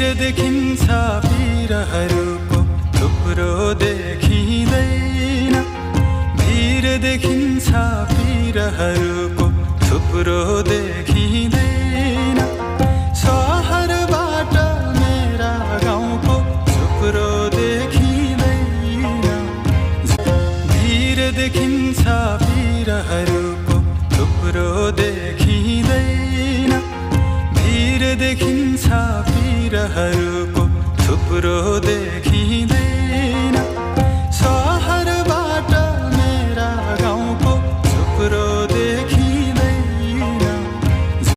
भिर देखिन्छ पिरहरूको थुप्रो देखिँदैन। भिर देखिन्छ पिरहरूको थुप्रो देखिँदैन। सहरबाट मेरा गाउँको थुप्रो देखिँदैन। भिर देखिन्छ पिरहरूको थुप्रो देखिँदैन। भिर देखिन्छ पिरहरूको